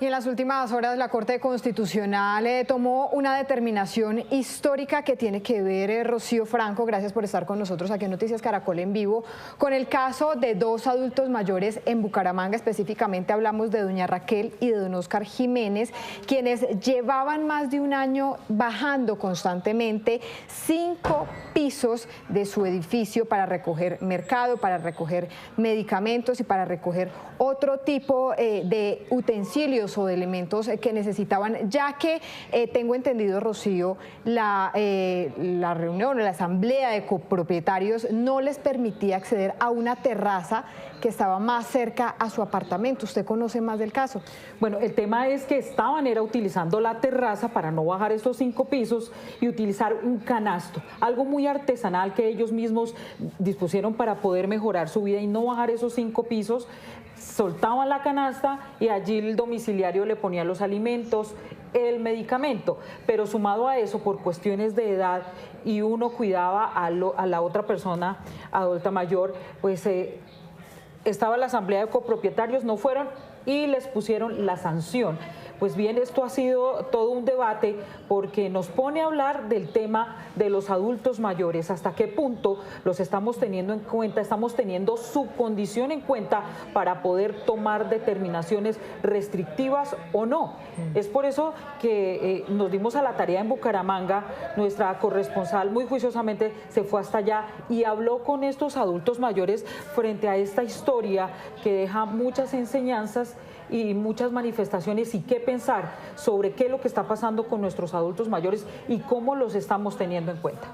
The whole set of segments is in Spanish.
Y en las últimas horas la Corte Constitucional tomó una determinación histórica que tiene que ver, Rocío Franco, gracias por estar con nosotros aquí en Noticias Caracol en vivo, con el caso de dos adultos mayores en Bucaramanga. Específicamente hablamos de doña Raquel y de don Óscar Jiménez, quienes llevaban más de un año bajando constantemente 5 pisos de su edificio para recoger mercado, para recoger medicamentos y para recoger otro tipo de utensilios o de elementos que necesitaban, ya que tengo entendido, Rocío, la reunión o la asamblea de copropietarios no les permitía acceder a una terraza que estaba más cerca a su apartamento. ¿Usted conoce más del caso? Bueno, el tema es que era utilizando la terraza para no bajar estos 5 pisos y utilizar un canasto, algo muy artesanal que ellos mismos dispusieron para poder mejorar su vida y no bajar esos 5 pisos. Soltaban la canasta y allí el domiciliario le ponía los alimentos, el medicamento, pero sumado a eso, por cuestiones de edad y uno cuidaba a la otra persona adulta mayor, pues estaba la asamblea de copropietarios, no fueron y les pusieron la sanción. Pues bien, esto ha sido todo un debate porque nos pone a hablar del tema de los adultos mayores, hasta qué punto los estamos teniendo en cuenta, estamos teniendo su condición en cuenta para poder tomar determinaciones restrictivas o no. Es por eso que nos dimos a la tarea en Bucaramanga, nuestra corresponsal muy juiciosamente se fue hasta allá y habló con estos adultos mayores frente a esta historia que deja muchas enseñanzas y muchas manifestaciones y qué pensar sobre qué es lo que está pasando con nuestros adultos mayores y cómo los estamos teniendo en cuenta.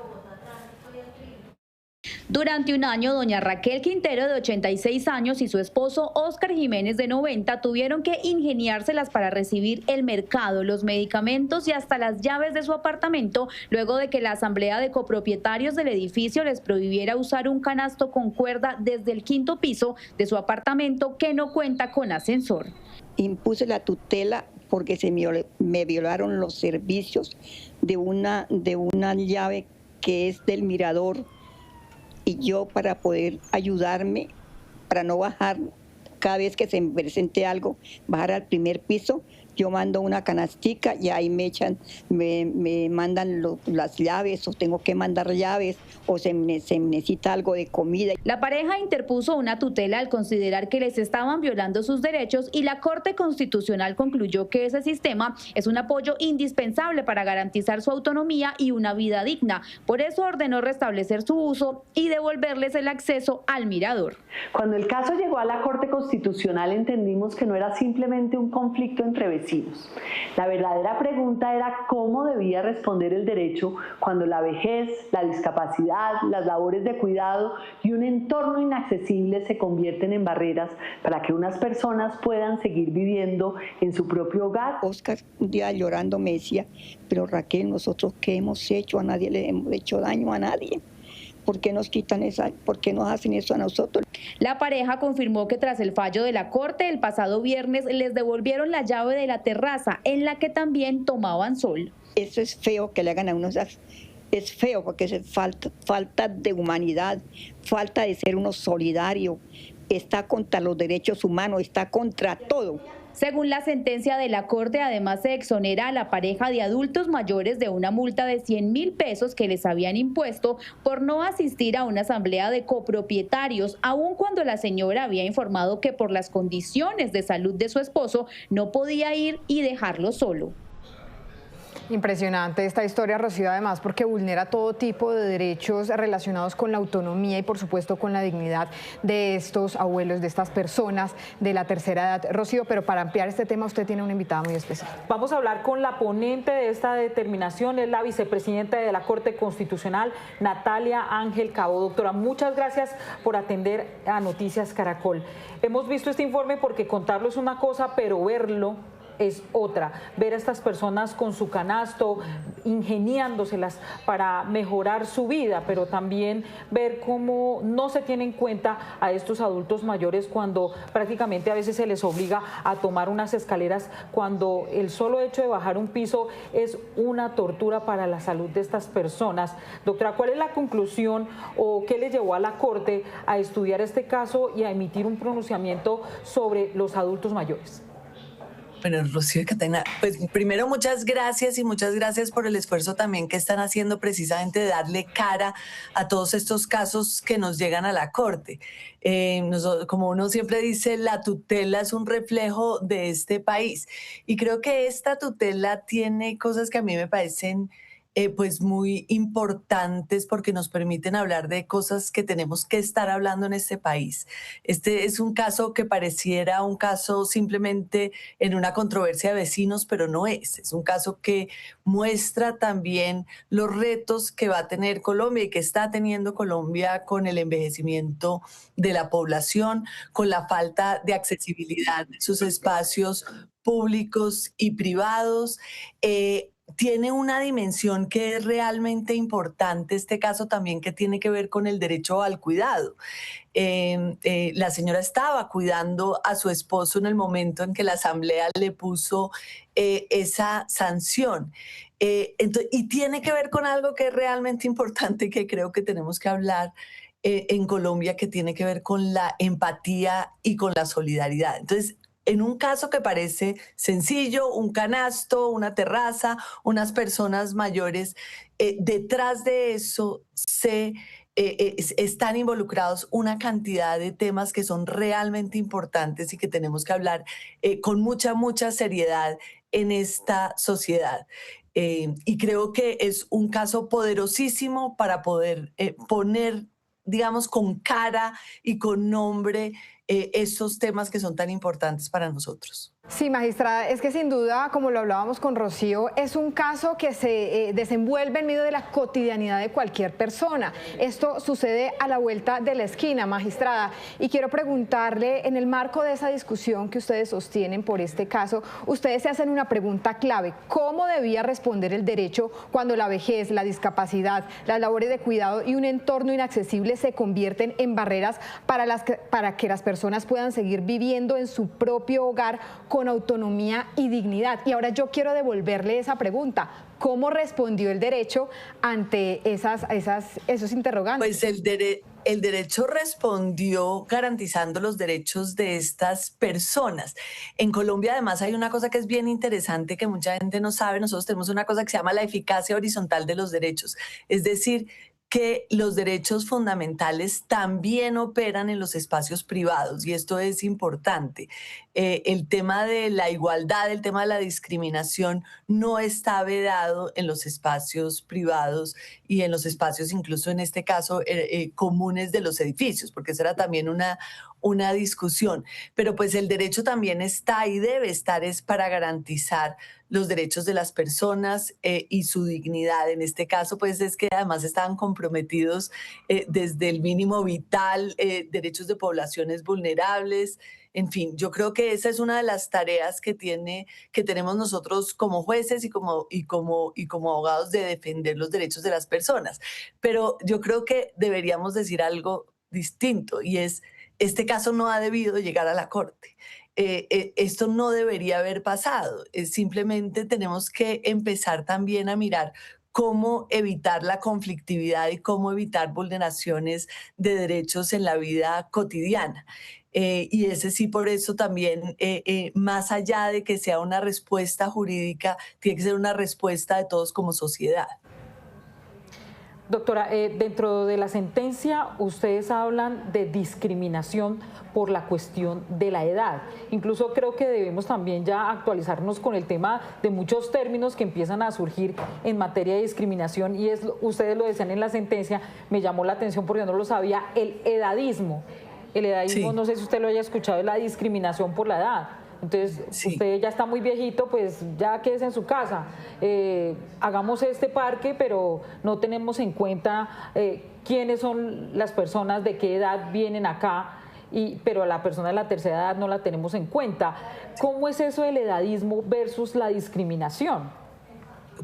Durante un año, doña Raquel Quintero, de 86 años, y su esposo Óscar Jiménez, de 90, tuvieron que ingeniárselas para recibir el mercado, los medicamentos y hasta las llaves de su apartamento, luego de que la asamblea de copropietarios del edificio les prohibiera usar un canasto con cuerda desde el 5º piso de su apartamento, que no cuenta con ascensor. Impuse la tutela porque me violaron los servicios de una llave que es del mirador, y yo, para poder ayudarme, para no bajar cada vez que se me presente algo, bajar al primer piso, yo mando una canastica y ahí me mandan las llaves, o tengo que mandar llaves, o se necesita algo de comida. La pareja interpuso una tutela al considerar que les estaban violando sus derechos y la Corte Constitucional concluyó que ese sistema es un apoyo indispensable para garantizar su autonomía y una vida digna. Por eso ordenó restablecer su uso y devolverles el acceso al mirador. Cuando el caso llegó a la Corte Constitucional entendimos que no era simplemente un conflicto entre vecinos. La verdadera pregunta era cómo debía responder el derecho cuando la vejez, la discapacidad, las labores de cuidado y un entorno inaccesible se convierten en barreras para que unas personas puedan seguir viviendo en su propio hogar. Óscar un día llorando me decía, pero Raquel, ¿nosotros qué hemos hecho? A nadie le hemos hecho daño a nadie. ¿Por qué nos quitan por qué nos hacen eso a nosotros? La pareja confirmó que tras el fallo de la Corte el pasado viernes les devolvieron la llave de la terraza en la que también tomaban sol. Eso es feo que le hagan a uno, es feo porque es falta de humanidad, falta de ser uno solidario, está contra los derechos humanos, está contra todo. Según la sentencia de la Corte, además se exonera a la pareja de adultos mayores de una multa de 100.000 pesos que les habían impuesto por no asistir a una asamblea de copropietarios, aun cuando la señora había informado que por las condiciones de salud de su esposo no podía ir y dejarlo solo. Impresionante esta historia, Rocío, además porque vulnera todo tipo de derechos relacionados con la autonomía y por supuesto con la dignidad de estos abuelos, de estas personas de la tercera edad. Rocío, pero para ampliar este tema usted tiene una invitada muy especial. Vamos a hablar con la ponente de esta determinación, es la vicepresidenta de la Corte Constitucional, Natalia Ángel Cabo. Doctora, muchas gracias por atender a Noticias Caracol. Hemos visto este informe porque contarlo es una cosa, pero verlo es otra. Ver a estas personas con su canasto, ingeniándoselas para mejorar su vida, pero también ver cómo no se tiene en cuenta a estos adultos mayores cuando prácticamente a veces se les obliga a tomar unas escaleras, cuando el solo hecho de bajar un piso es una tortura para la salud de estas personas. Doctora, ¿cuál es la conclusión o qué le llevó a la Corte a estudiar este caso y a emitir un pronunciamiento sobre los adultos mayores? Bueno, Rocío y Catalina, pues primero muchas gracias y muchas gracias por el esfuerzo también que están haciendo precisamente de darle cara a todos estos casos que nos llegan a la Corte. Como uno siempre dice, la tutela es un reflejo de este país y creo que esta tutela tiene cosas que a mí me parecen pues muy importantes porque nos permiten hablar de cosas que tenemos que estar hablando en este país. Este es un caso que pareciera un caso simplemente en una controversia de vecinos, pero no es. Es un caso que muestra también los retos que va a tener Colombia y que está teniendo Colombia con el envejecimiento de la población, con la falta de accesibilidad de sus espacios públicos y privados. Tiene una dimensión que es realmente importante, este caso también que tiene que ver con el derecho al cuidado. La señora estaba cuidando a su esposo en el momento en que la asamblea le puso esa sanción. Y tiene que ver con algo que es realmente importante que creo que tenemos que hablar en Colombia, que tiene que ver con la empatía y con la solidaridad. Entonces, en un caso que parece sencillo, un canasto, una terraza, unas personas mayores, detrás de eso están involucrados una cantidad de temas que son realmente importantes y que tenemos que hablar con mucha seriedad en esta sociedad. Y creo que es un caso poderosísimo para poder poner, digamos, con cara y con nombre esos temas que son tan importantes para nosotros. Sí, magistrada, es que sin duda, como lo hablábamos con Rocío, es un caso que se desenvuelve en medio de la cotidianidad de cualquier persona. Esto sucede a la vuelta de la esquina, magistrada, y quiero preguntarle, en el marco de esa discusión que ustedes sostienen por este caso, ustedes se hacen una pregunta clave: ¿cómo debía responder el derecho cuando la vejez, la discapacidad, las labores de cuidado y un entorno inaccesible se convierten en barreras para que las personas puedan seguir viviendo en su propio hogar con autonomía y dignidad? Y ahora yo quiero devolverle esa pregunta: ¿cómo respondió el derecho ante esos interrogantes? Pues el derecho respondió garantizando los derechos de estas personas. En Colombia, además, hay una cosa que es bien interesante que mucha gente no sabe. Nosotros tenemos una cosa que se llama la eficacia horizontal de los derechos. Es decir, que los derechos fundamentales también operan en los espacios privados, y esto es importante. El tema de la igualdad, el tema de la discriminación no está vedado en los espacios privados y en los espacios, incluso en este caso, comunes de los edificios, porque esa era también una discusión. Pero pues el derecho también está y debe estar es para garantizar los derechos de las personas y su dignidad. En este caso, pues es que además estaban comprometidos desde el mínimo vital, derechos de poblaciones vulnerables. En fin, yo creo que esa es una de las tareas que tenemos nosotros como jueces y como abogados, de defender los derechos de las personas. Pero yo creo que deberíamos decir algo distinto, y es: este caso no ha debido llegar a la Corte. Esto no debería haber pasado. Simplemente tenemos que empezar también a mirar cómo evitar la conflictividad y cómo evitar vulneraciones de derechos en la vida cotidiana. Y ese sí, por eso también, más allá de que sea una respuesta jurídica, tiene que ser una respuesta de todos como sociedad. Doctora, dentro de la sentencia ustedes hablan de discriminación por la cuestión de la edad. Incluso creo que debemos también ya actualizarnos con el tema de muchos términos que empiezan a surgir en materia de discriminación, y ustedes lo decían en la sentencia, me llamó la atención porque no lo sabía: el edadismo. El edadismo, sí. No sé si usted lo haya escuchado, es la discriminación por la edad. Entonces, sí, usted ya está muy viejito, pues ya quédese en su casa. Hagamos este parque, pero no tenemos en cuenta quiénes son las personas, de qué edad vienen acá, pero la persona de la tercera edad no la tenemos en cuenta. ¿Cómo es eso del edadismo versus la discriminación?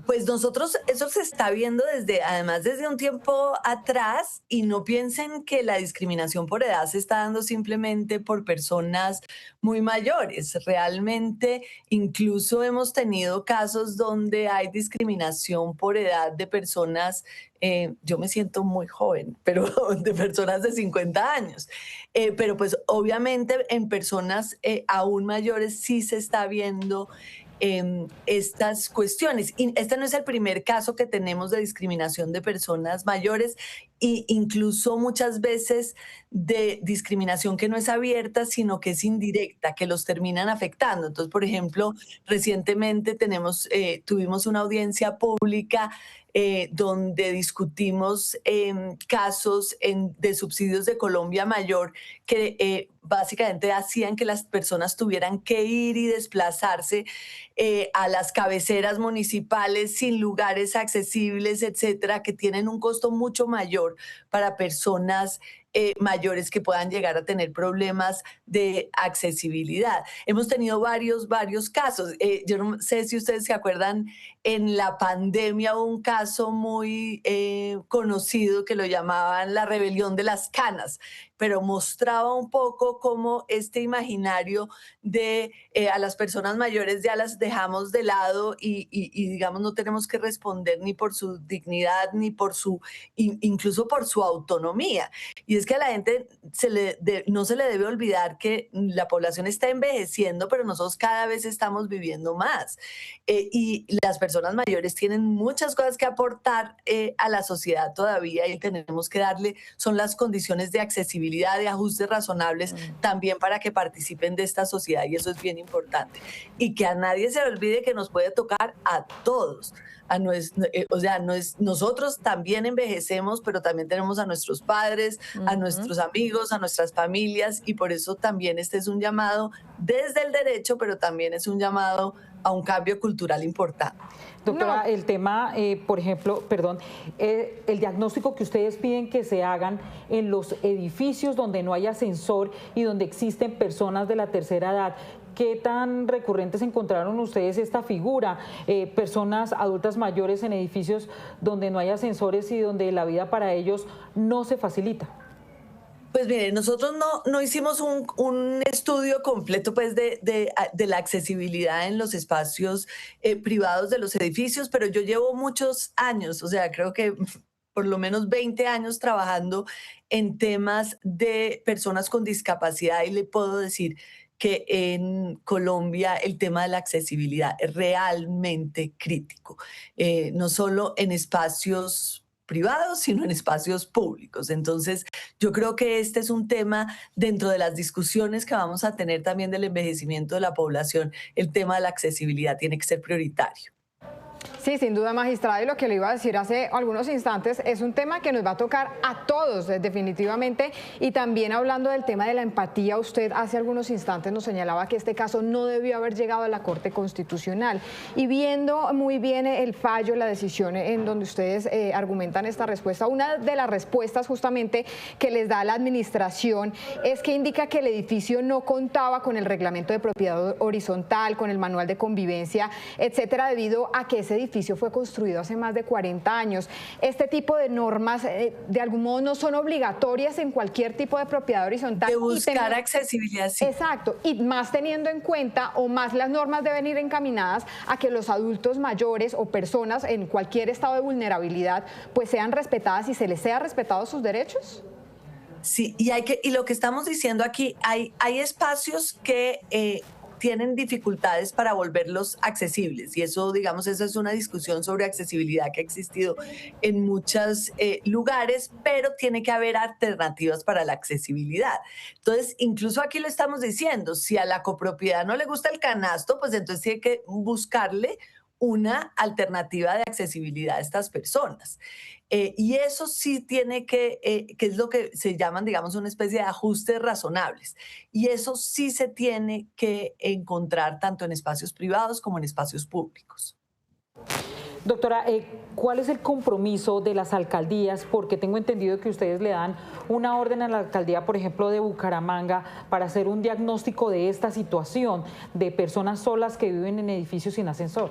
Pues nosotros, eso se está viendo además desde un tiempo atrás, y no piensen que la discriminación por edad se está dando simplemente por personas muy mayores. Realmente, incluso hemos tenido casos donde hay discriminación por edad de personas, yo me siento muy joven, pero de personas de 50 años. Pero pues obviamente en personas aún mayores sí se está viendo estas cuestiones. Y este no es el primer caso que tenemos de discriminación de personas mayores, e incluso muchas veces de discriminación que no es abierta, sino que es indirecta, que los terminan afectando. Entonces, por ejemplo, recientemente tuvimos una audiencia pública donde discutimos casos de subsidios de Colombia Mayor que básicamente hacían que las personas tuvieran que ir y desplazarse a las cabeceras municipales sin lugares accesibles, etcétera, que tienen un costo mucho mayor para personas mayores que puedan llegar a tener problemas de accesibilidad. Hemos tenido varios casos. Yo no sé si ustedes se acuerdan, en la pandemia hubo un caso muy conocido que lo llamaban la rebelión de las canas, pero mostraba un poco cómo este imaginario de a las personas mayores ya las dejamos de lado y digamos no tenemos que responder ni por su dignidad ni por incluso por su autonomía. Y es que a la gente no se le debe olvidar que la población está envejeciendo, pero nosotros cada vez estamos viviendo más. Y las personas mayores tienen muchas cosas que aportar a la sociedad todavía, y tenemos que son las condiciones de accesibilidad, de ajustes razonables también para que participen de esta sociedad, y eso es bien importante. Y que a nadie se le olvide que nos puede tocar a todos. Nosotros también envejecemos, pero también tenemos a nuestros padres, a nuestros amigos, a nuestras familias, y por eso también este es un llamado desde el derecho, pero también es un llamado a un cambio cultural importante. Doctora, el tema, por ejemplo, el diagnóstico que ustedes piden que se hagan en los edificios donde no hay ascensor y donde existen personas de la tercera edad, ¿qué tan recurrentes encontraron ustedes esta figura? Personas adultas mayores en edificios donde no hay ascensores y donde la vida para ellos no se facilita. Pues mire, nosotros no hicimos un estudio completo pues de la accesibilidad en los espacios privados de los edificios, pero yo llevo muchos años, o sea, creo que por lo menos 20 años trabajando en temas de personas con discapacidad, y le puedo decir que en Colombia el tema de la accesibilidad es realmente crítico, no solo en espacios privados, sino en espacios públicos. Entonces, yo creo que este es un tema dentro de las discusiones que vamos a tener también del envejecimiento de la población. El tema de la accesibilidad tiene que ser prioritario. Sí, sin duda, magistrada, y lo que le iba a decir hace algunos instantes, es un tema que nos va a tocar a todos, definitivamente, y también hablando del tema de la empatía, usted hace algunos instantes nos señalaba que este caso no debió haber llegado a la Corte Constitucional, y viendo muy bien el fallo, la decisión en donde ustedes argumentan esta respuesta, una de las respuestas justamente que les da la administración es que indica que el edificio no contaba con el reglamento de propiedad horizontal, con el manual de convivencia, etcétera, debido a que ese edificio fue construido hace más de 40 años. Este tipo de normas, de algún modo, no son obligatorias en cualquier tipo de propiedad horizontal. De buscar accesibilidad, sí. Exacto, y más teniendo en cuenta, o más las normas deben ir encaminadas a que los adultos mayores o personas en cualquier estado de vulnerabilidad, pues sean respetadas y se les sea respetados sus derechos. Sí, y lo que estamos diciendo aquí, hay espacios que tienen dificultades para volverlos accesibles, y eso, digamos, esa es una discusión sobre accesibilidad que ha existido en muchos lugares, pero tiene que haber alternativas para la accesibilidad. Entonces, incluso aquí lo estamos diciendo, si a la copropiedad no le gusta el canasto, pues entonces tiene que buscarle una alternativa de accesibilidad a estas personas. Y eso sí tiene que es lo que se llaman, digamos, una especie de ajustes razonables. Y eso sí se tiene que encontrar tanto en espacios privados como en espacios públicos. Doctora, ¿cuál es el compromiso de las alcaldías? Porque tengo entendido que ustedes le dan una orden a la alcaldía, por ejemplo, de Bucaramanga, para hacer un diagnóstico de esta situación de personas solas que viven en edificios sin ascensor.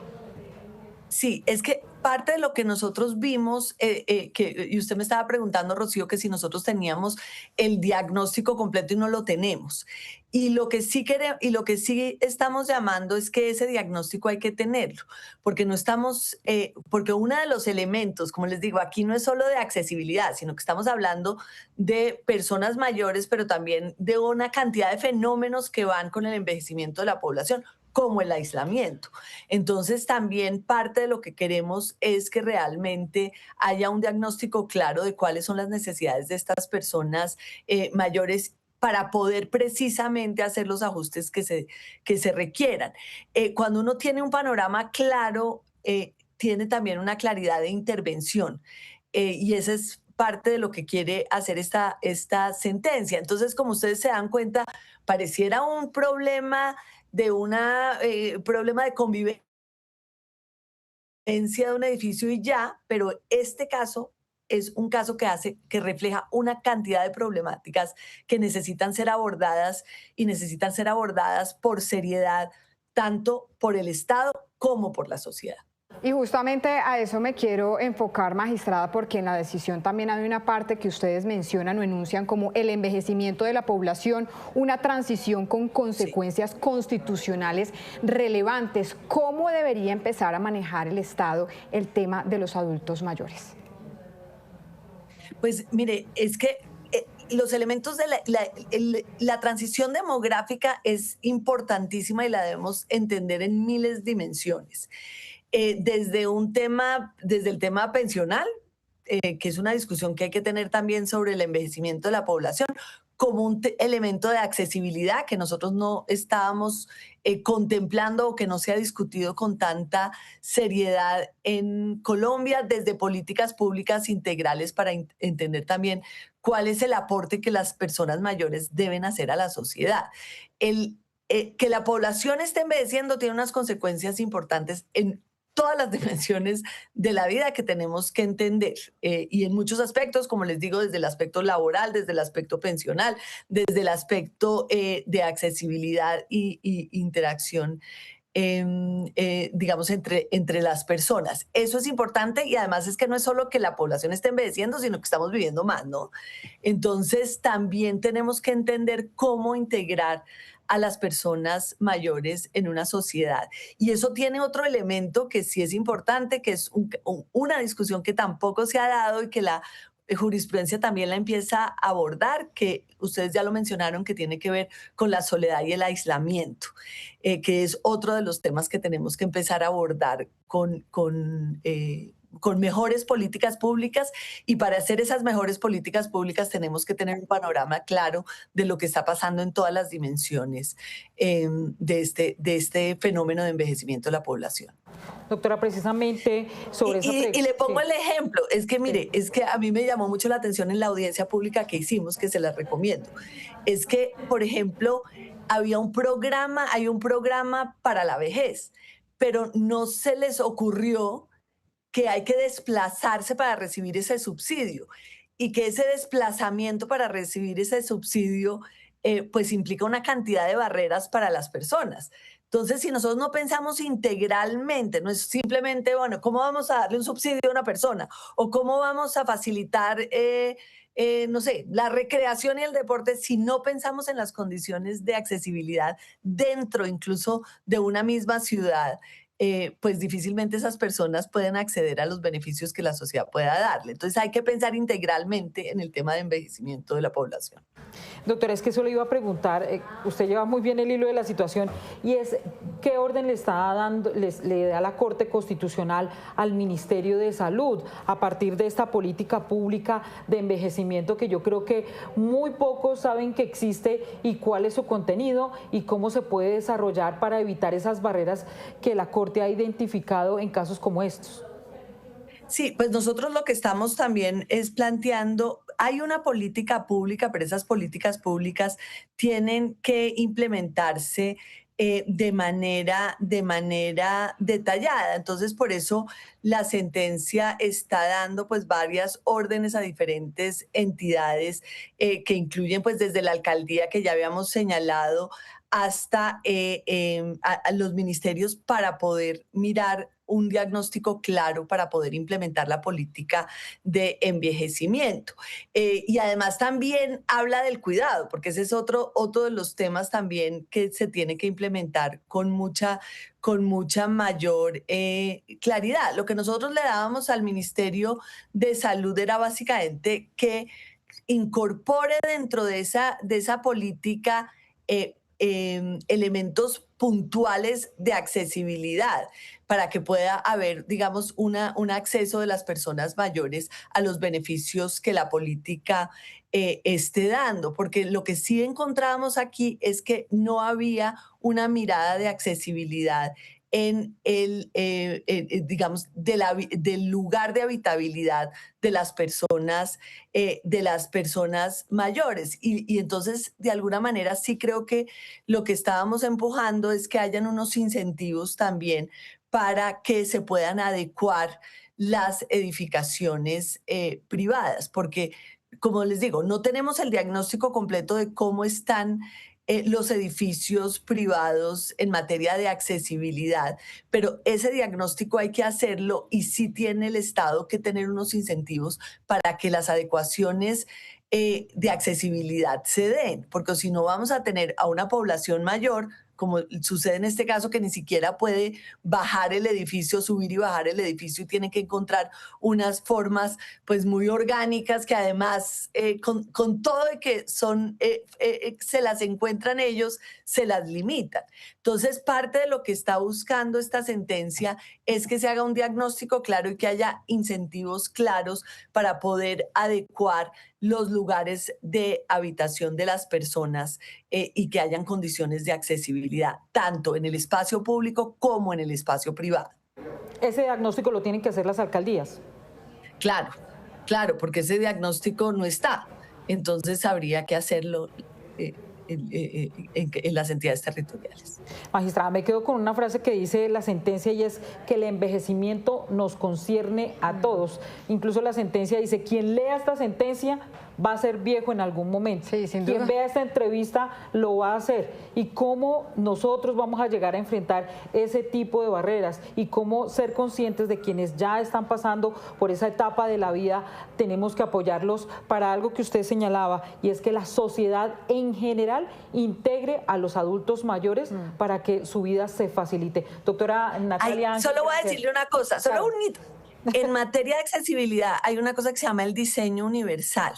Sí, es que parte de lo que nosotros vimos, y usted me estaba preguntando, Rocío, que si nosotros teníamos el diagnóstico completo y no lo tenemos. Y lo que sí queremos, y lo que sí estamos llamando es que ese diagnóstico hay que tenerlo, porque no estamos, porque uno de los elementos, como les digo, aquí no es solo de accesibilidad, sino que estamos hablando de personas mayores, pero también de una cantidad de fenómenos que van con el envejecimiento de la población, como el aislamiento. Entonces, también parte de lo que queremos es que realmente haya un diagnóstico claro de cuáles son las necesidades de estas personas mayores para poder precisamente hacer los ajustes que se requieran. Cuando uno tiene un panorama claro, tiene también una claridad de intervención y esa es parte de lo que quiere hacer esta sentencia. Entonces, como ustedes se dan cuenta, pareciera un problema de una problema de convivencia de un edificio y ya, pero este caso es un caso que refleja una cantidad de problemáticas que necesitan ser abordadas y necesitan ser abordadas por seriedad, tanto por el Estado como por la sociedad. Y justamente a eso me quiero enfocar, magistrada, porque en la decisión también hay una parte que ustedes mencionan o enuncian como el envejecimiento de la población, una transición con consecuencias constitucionales relevantes. ¿Cómo debería empezar a manejar el Estado el tema de los adultos mayores? Pues mire, es que los elementos de la transición demográfica es importantísima y la debemos entender en miles de dimensiones. Desde el tema pensional, que es una discusión que hay que tener también sobre el envejecimiento de la población, como un elemento de accesibilidad que nosotros no estábamos contemplando o que no se ha discutido con tanta seriedad en Colombia, desde políticas públicas integrales para entender también cuál es el aporte que las personas mayores deben hacer a la sociedad. Que la población esté envejeciendo tiene unas consecuencias importantes en todas las dimensiones de la vida que tenemos que entender y en muchos aspectos, como les digo, desde el aspecto laboral, desde el aspecto pensional, desde el aspecto de accesibilidad y interacción, digamos, entre las personas. Eso es importante y además es que no es solo que la población esté envejeciendo, sino que estamos viviendo más, ¿no? Entonces también tenemos que entender cómo integrar a las personas mayores en una sociedad. Y eso tiene otro elemento que sí es importante, que es una discusión que tampoco se ha dado y que la jurisprudencia también la empieza a abordar, que ustedes ya lo mencionaron, que tiene que ver con la soledad y el aislamiento, que es otro de los temas que tenemos que empezar a abordar con mejores políticas públicas, y para hacer esas mejores políticas públicas tenemos que tener un panorama claro de lo que está pasando en todas las dimensiones de este fenómeno de envejecimiento de la población. Doctora, precisamente sobre esa pregunta. Y le pongo sí. el ejemplo, es que mire, es que a mí me llamó mucho la atención en la audiencia pública que hicimos, que se las recomiendo. Es que, por ejemplo, hay un programa para la vejez, pero no se les ocurrió que hay que desplazarse para recibir ese subsidio y que ese desplazamiento para recibir ese subsidio pues implica una cantidad de barreras para las personas. Entonces, si nosotros no pensamos integralmente, no es simplemente, bueno, ¿cómo vamos a darle un subsidio a una persona? O ¿cómo vamos a facilitar, no sé, la recreación y el deporte si no pensamos en las condiciones de accesibilidad dentro incluso de una misma ciudad? Pues difícilmente esas personas pueden acceder a los beneficios que la sociedad pueda darle. Entonces hay que pensar integralmente en el tema de envejecimiento de la población. Doctora, es que eso le iba a preguntar, usted lleva muy bien el hilo de la situación, y es qué orden le está dando, le da la Corte Constitucional al Ministerio de Salud a partir de esta política pública de envejecimiento que yo creo que muy pocos saben que existe, y cuál es su contenido y cómo se puede desarrollar para evitar esas barreras que la Corte ha identificado en casos como estos. Sí, pues nosotros lo que estamos también es planteando, hay una política pública, pero esas políticas públicas tienen que implementarse de manera detallada. Entonces, por eso la sentencia está dando pues varias órdenes a diferentes entidades que incluyen pues desde la alcaldía que ya habíamos señalado hasta a los ministerios para poder mirar un diagnóstico claro para poder implementar la política de envejecimiento. Y además también habla del cuidado, porque ese es otro de los temas también que se tiene que implementar con mucha mayor claridad. Lo que nosotros le dábamos al Ministerio de Salud era básicamente que incorpore dentro de esa política elementos puntuales de accesibilidad para que pueda haber, digamos, un acceso de las personas mayores a los beneficios que la política esté dando, porque lo que sí encontrábamos aquí es que no había una mirada de accesibilidad en digamos, del lugar de habitabilidad de las personas mayores. Y entonces, de alguna manera, sí creo que lo que estábamos empujando es que hayan unos incentivos también para que se puedan adecuar las edificaciones privadas, porque, como les digo, no tenemos el diagnóstico completo de cómo están los edificios privados en materia de accesibilidad, pero ese diagnóstico hay que hacerlo y sí tiene el Estado que tener unos incentivos para que las adecuaciones de accesibilidad se den, porque si no vamos a tener a una población mayor, como sucede en este caso, que ni siquiera puede bajar el edificio, subir y bajar el edificio, y tienen que encontrar unas formas pues muy orgánicas que además con todo de que son se las encuentran ellos, se las limitan. Entonces, parte de lo que está buscando esta sentencia es que se haga un diagnóstico claro y que haya incentivos claros para poder adecuar los lugares de habitación de las personas y que hayan condiciones de accesibilidad, tanto en el espacio público como en el espacio privado. ¿Ese diagnóstico lo tienen que hacer las alcaldías? Claro, claro, porque ese diagnóstico no está. Entonces habría que hacerlo en las entidades territoriales. Magistrada, me quedo con una frase que dice la sentencia y es que el envejecimiento nos concierne a todos. Incluso la sentencia dice, quien lea esta sentencia va a ser viejo en algún momento. Sí, sin duda. Quien vea esta entrevista lo va a hacer. Y cómo nosotros vamos a llegar a enfrentar ese tipo de barreras y cómo ser conscientes de quienes ya están pasando por esa etapa de la vida, tenemos que apoyarlos para algo que usted señalaba, y es que la sociedad en general integre a los adultos mayores para que su vida se facilite. Doctora Natalia Ángel. Solo voy a decirle una cosa, solo un hito. En materia de accesibilidad hay una cosa que se llama el diseño universal.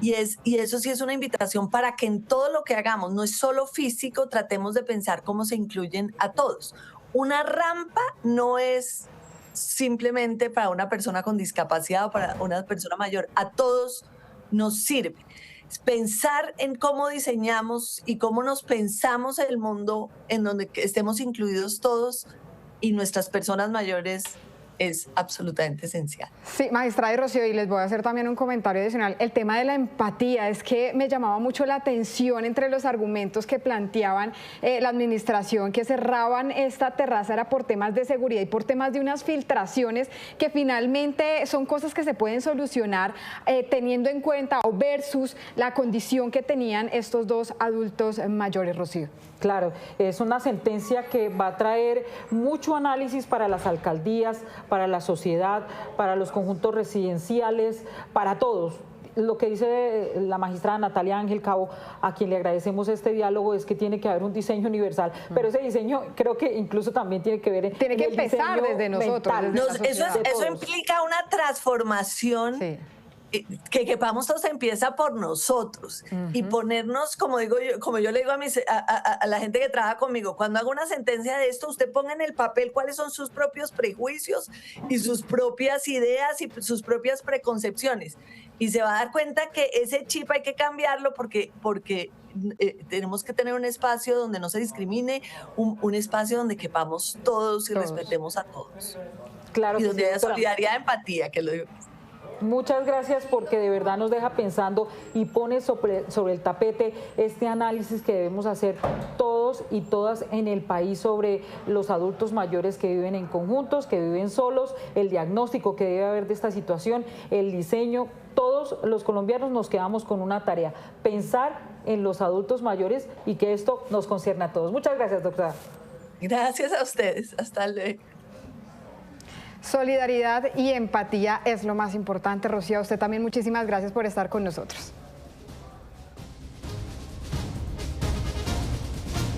Y eso sí es una invitación para que en todo lo que hagamos, no es solo físico, tratemos de pensar cómo se incluyen a todos. Una rampa no es simplemente para una persona con discapacidad o para una persona mayor, a todos nos sirve. Pensar en cómo diseñamos y cómo nos pensamos el mundo en donde estemos incluidos todos y nuestras personas mayores es absolutamente esencial. Sí, magistrada y Rocío, y les voy a hacer también un comentario adicional. El tema de la empatía es que me llamaba mucho la atención entre los argumentos que planteaban la administración, que cerraban esta terraza era por temas de seguridad y por temas de unas filtraciones que finalmente son cosas que se pueden solucionar teniendo en cuenta o versus la condición que tenían estos dos adultos mayores, Rocío. Claro, es una sentencia que va a traer mucho análisis para las alcaldías, para la sociedad, para los conjuntos residenciales, para todos. Lo que dice la magistrada Natalia Ángel Cabo, a quien le agradecemos este diálogo, es que tiene que haber un diseño universal, pero ese diseño creo que incluso también tiene que ver tiene que empezar desde nosotros. Eso implica una transformación. Sí. Que quepamos todos empieza por nosotros y ponernos, como yo le digo a la gente que trabaja conmigo, cuando hago una sentencia de esto, usted ponga en el papel cuáles son sus propios prejuicios y sus propias ideas y sus propias preconcepciones, y se va a dar cuenta que ese chip hay que cambiarlo porque tenemos que tener un espacio donde no se discrimine, un espacio donde quepamos todos y respetemos a todos. Claro, y donde haya solidaridad, empatía, que lo digo. Muchas gracias, porque de verdad nos deja pensando y pone sobre el tapete este análisis que debemos hacer todos y todas en el país sobre los adultos mayores que viven en conjuntos, que viven solos, el diagnóstico que debe haber de esta situación, el diseño. Todos los colombianos nos quedamos con una tarea: pensar en los adultos mayores y que esto nos concierne a todos. Muchas gracias, doctora. Gracias a ustedes. Hasta luego. solidaridad y empatía es lo más importante. Rocío, a usted también muchísimas gracias por estar con nosotros.